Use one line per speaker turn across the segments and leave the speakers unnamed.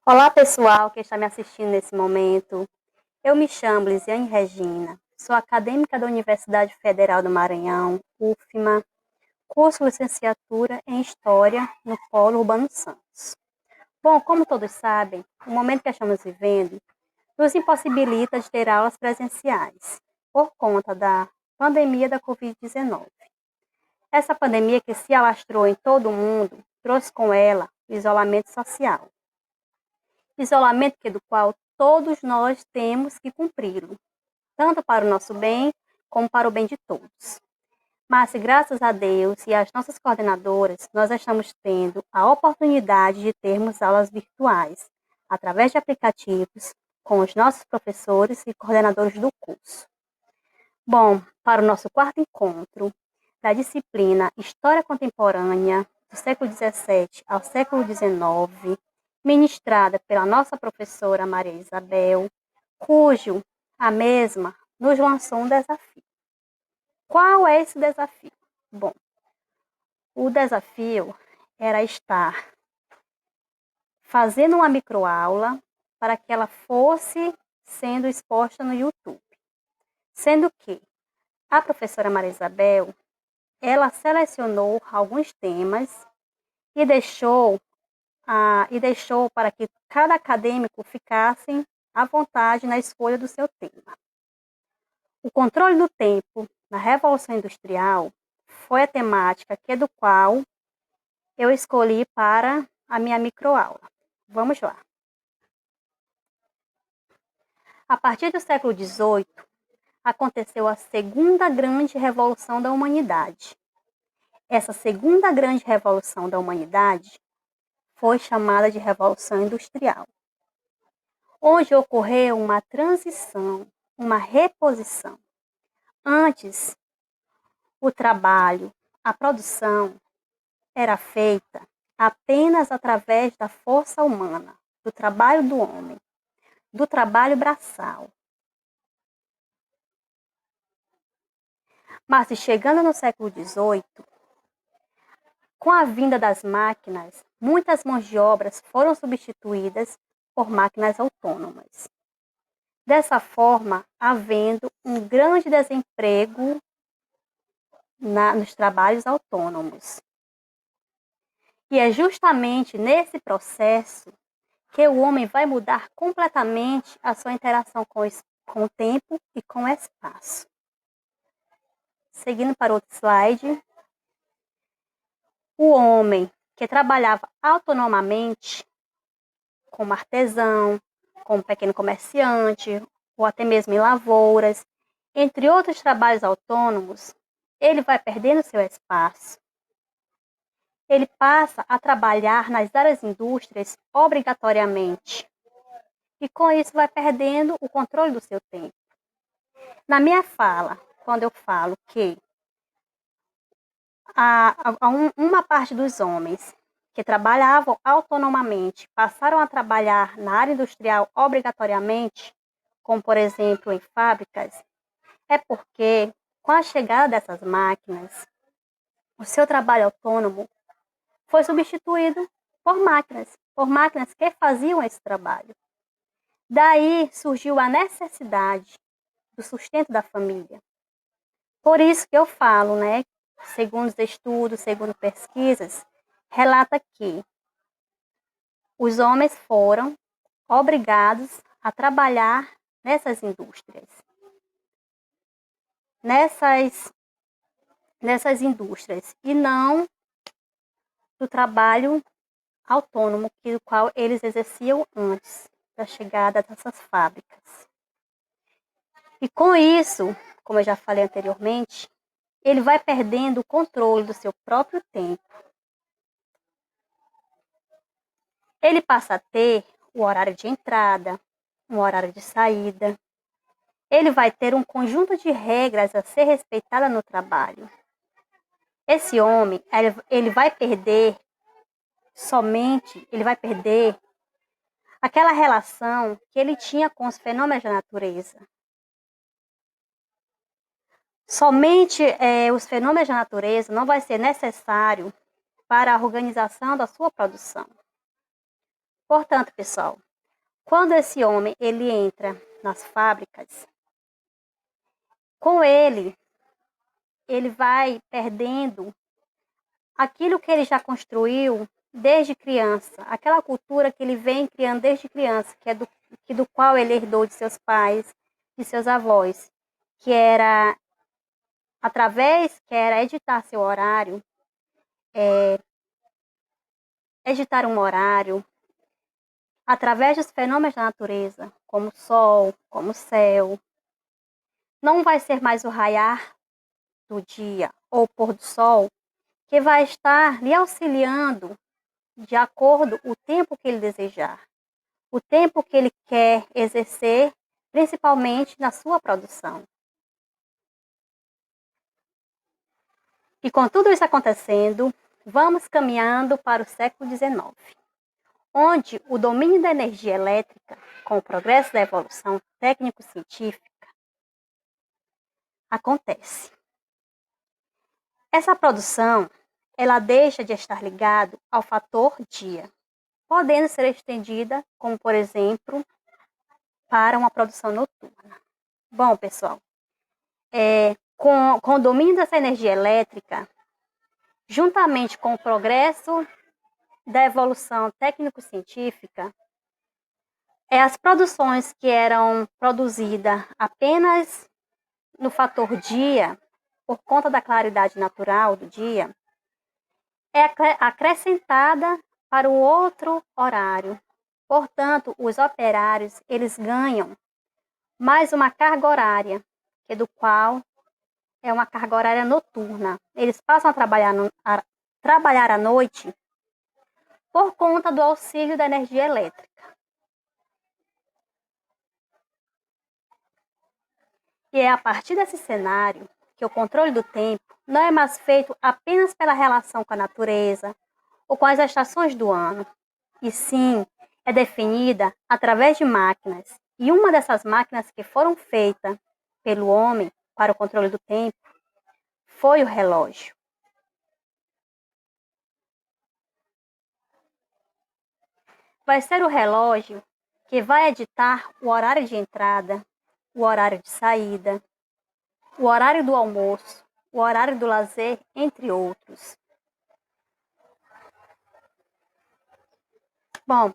Olá, pessoal que está me assistindo nesse momento. Eu me chamo Lisiane Regina, sou acadêmica da Universidade Federal do Maranhão, UFMA, curso licenciatura em História no Polo Urbano Santos. Bom, como todos sabem, o momento que estamos vivendo nos impossibilita de ter aulas presenciais, por conta da pandemia da Covid-19. Essa pandemia que se alastrou em todo o mundo trouxe com ela o isolamento social. Isolamento que do qual todos nós temos que cumpri-lo, tanto para o nosso bem como para o bem de todos. Mas, graças a Deus e às nossas coordenadoras, nós estamos tendo a oportunidade de termos aulas virtuais, através de aplicativos, com os nossos professores e coordenadores do curso. Bom, para o nosso quarto encontro da disciplina História Contemporânea, do século XVII ao século XIX, ministrada pela nossa professora Maria Isabel, cujo a mesma nos lançou um desafio. Qual é esse desafio? Bom, o desafio era estar fazendo uma microaula para que ela fosse sendo exposta no YouTube. Sendo que a professora Maria Isabel, ela selecionou alguns temas e deixou para que cada acadêmico ficasse à vontade na escolha do seu tema. O controle do tempo na Revolução Industrial foi a temática do qual eu escolhi para a minha microaula. Vamos lá. A partir do século XVIII, aconteceu a segunda grande revolução da humanidade. Essa segunda grande revolução da humanidade foi chamada de Revolução Industrial, onde ocorreu uma transição, uma reposição. Antes, o trabalho, a produção era feita apenas através da força humana, do trabalho do homem, do trabalho braçal. Mas chegando no século XVIII, com a vinda das máquinas, muitas mãos de obras foram substituídas por máquinas autônomas. Dessa forma, havendo um grande desemprego nos trabalhos autônomos. E é justamente nesse processo que o homem vai mudar completamente a sua interação com o tempo e com o espaço. Seguindo para outro slide. O homem que trabalhava autonomamente, como artesão, como pequeno comerciante, ou até mesmo em lavouras, entre outros trabalhos autônomos, ele vai perdendo seu espaço. Ele passa a trabalhar nas várias indústrias obrigatoriamente. E com isso vai perdendo o controle do seu tempo. Na minha fala, quando eu falo que uma parte dos homens que trabalhavam autonomamente passaram a trabalhar na área industrial obrigatoriamente, como por exemplo em fábricas, é porque com a chegada dessas máquinas, o seu trabalho autônomo foi substituído por máquinas que faziam esse trabalho. Daí surgiu a necessidade do sustento da família. Por isso que eu falo, segundo os estudos, segundo pesquisas, relata que os homens foram obrigados a trabalhar nessas indústrias. Nessas indústrias e não do trabalho autônomo que o qual eles exerciam antes da chegada dessas fábricas. E com isso, como eu já falei anteriormente, ele vai perdendo o controle do seu próprio tempo. Ele passa a ter o horário de entrada, um horário de saída. Ele vai ter um conjunto de regras a ser respeitada no trabalho. Esse homem, ele vai perder aquela relação que ele tinha com os fenômenos da natureza. Somente os fenômenos da natureza não vai ser necessário para a organização da sua produção. Portanto, pessoal, quando esse homem ele entra nas fábricas, com ele vai perdendo aquilo que ele já construiu desde criança, aquela cultura que ele vem criando desde criança, do qual ele herdou de seus pais, de seus avós, que era que era editar seu horário, editar um horário, através dos fenômenos da natureza, como o sol, como o céu. Não vai ser mais o raiar do dia ou o pôr do sol que vai estar lhe auxiliando de acordo com o tempo que ele desejar, o tempo que ele quer exercer, principalmente na sua produção. E com tudo isso acontecendo, vamos caminhando para o século XIX, onde o domínio da energia elétrica, com o progresso da evolução técnico-científica, acontece. Essa produção, ela deixa de estar ligada ao fator dia, podendo ser estendida, como por exemplo, para uma produção noturna. Bom, pessoal, com o domínio dessa energia elétrica, juntamente com o progresso da evolução técnico-científica, as produções que eram produzidas apenas no fator dia, por conta da claridade natural do dia, é acrescentada para um outro horário. Portanto, os operários, eles ganham mais uma carga horária, que do qual é uma carga horária noturna. Eles passam trabalhar à noite por conta do auxílio da energia elétrica. E é a partir desse cenário que o controle do tempo não é mais feito apenas pela relação com a natureza ou com as estações do ano, e sim é definida através de máquinas. E uma dessas máquinas que foram feitas pelo homem para o controle do tempo foi o relógio. Vai ser o relógio que vai editar o horário de entrada, o horário de saída, o horário do almoço, o horário do lazer, entre outros. Bom,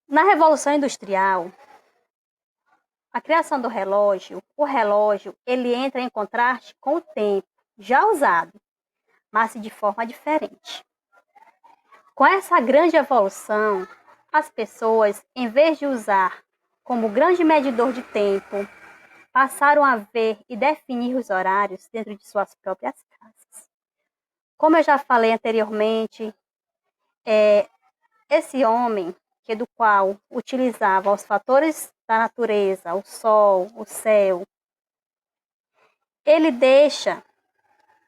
na Revolução Industrial, a criação do relógio, o relógio, ele entra em contraste com o tempo já usado, mas de forma diferente. Com essa grande evolução, as pessoas, em vez de usar como grande medidor de tempo, passaram a ver e definir os horários dentro de suas próprias casas. Como eu já falei anteriormente, esse homem, do qual utilizava os fatores da natureza, o sol, o céu, ele deixa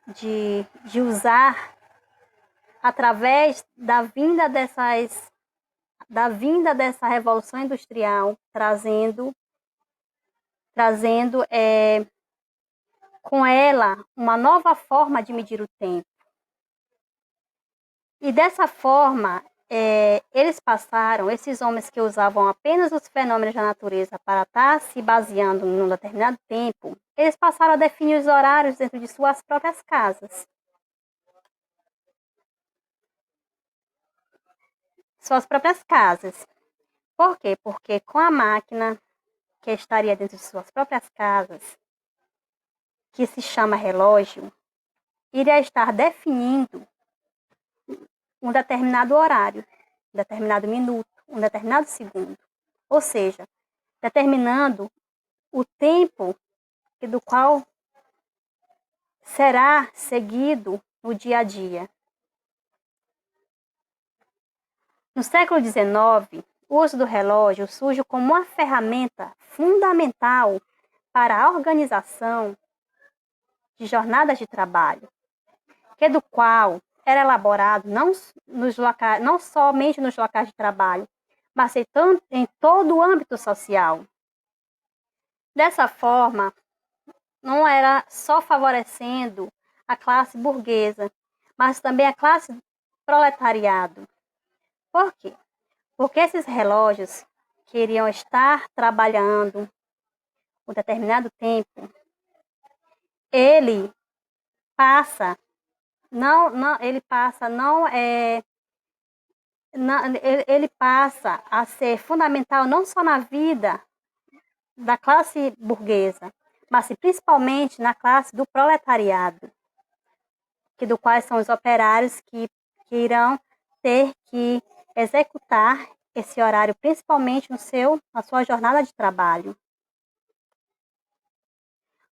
de usar através da vinda dessa revolução industrial, trazendo com ela uma nova forma de medir o tempo. E dessa forma, esses homens que usavam apenas os fenômenos da natureza para estar se baseando num determinado tempo, eles passaram a definir os horários dentro de suas próprias casas. Suas próprias casas. Por quê? Porque com a máquina que estaria dentro de suas próprias casas, que se chama relógio, iria estar definindo um determinado horário, um determinado minuto, um determinado segundo. Ou seja, determinando o tempo do qual será seguido no dia a dia. No século XIX, o uso do relógio surge como uma ferramenta fundamental para a organização de jornadas de trabalho, do qual era elaborado não somente nos locais de trabalho, mas em todo o âmbito social. Dessa forma, não era só favorecendo a classe burguesa, mas também a classe proletariado. Por quê? Porque esses relógios queriam estar trabalhando um determinado tempo, ele passa, ele passa a ser fundamental não só na vida da classe burguesa, mas principalmente na classe do proletariado, do quais são os operários que irão ter que executar esse horário, principalmente na sua jornada de trabalho.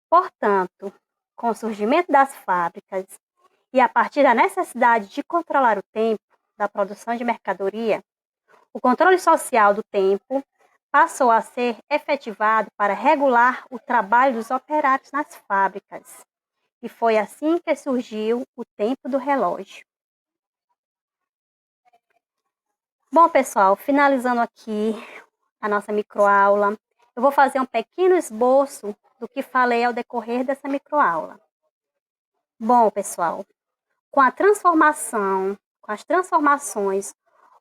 Portanto, com o surgimento das fábricas e a partir da necessidade de controlar o tempo da produção de mercadoria, o controle social do tempo passou a ser efetivado para regular o trabalho dos operários nas fábricas. E foi assim que surgiu o tempo do relógio. Bom, pessoal, finalizando aqui a nossa microaula, eu vou fazer um pequeno esboço do que falei ao decorrer dessa microaula. Bom, pessoal, com as transformações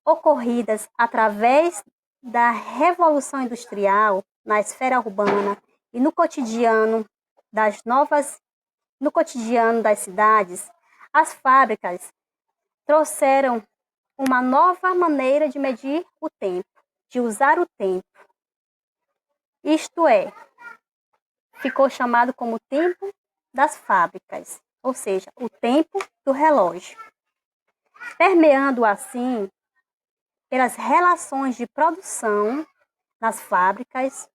ocorridas através da Revolução Industrial na esfera urbana e no cotidiano das cidades, as fábricas trouxeram uma nova maneira de medir o tempo, de usar o tempo. Isto é, ficou chamado como tempo das fábricas, ou seja, o tempo do relógio. Permeando assim pelas relações de produção nas fábricas,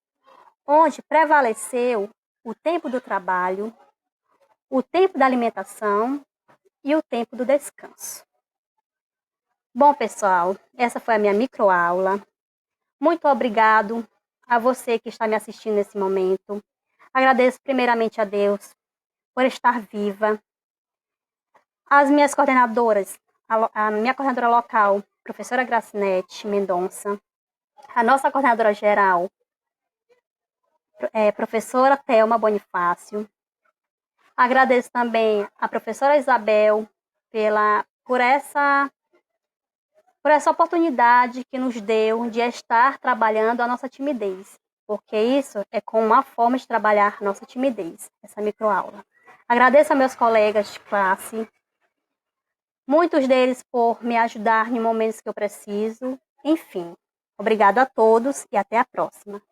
onde prevaleceu o tempo do trabalho, o tempo da alimentação e o tempo do descanso. Bom, pessoal, essa foi a minha microaula. Muito obrigado a você que está me assistindo nesse momento. Agradeço primeiramente a Deus por estar viva. As minhas coordenadoras, a minha coordenadora local, professora Gracinete Mendonça, a nossa coordenadora geral, professora Thelma Bonifácio. Agradeço também a professora Isabel por essa oportunidade que nos deu de estar trabalhando a nossa timidez, porque isso é como uma forma de trabalhar nossa timidez, essa microaula. Agradeço a meus colegas de classe, muitos deles por me ajudar em momentos que eu preciso. Enfim, obrigado a todos e até a próxima.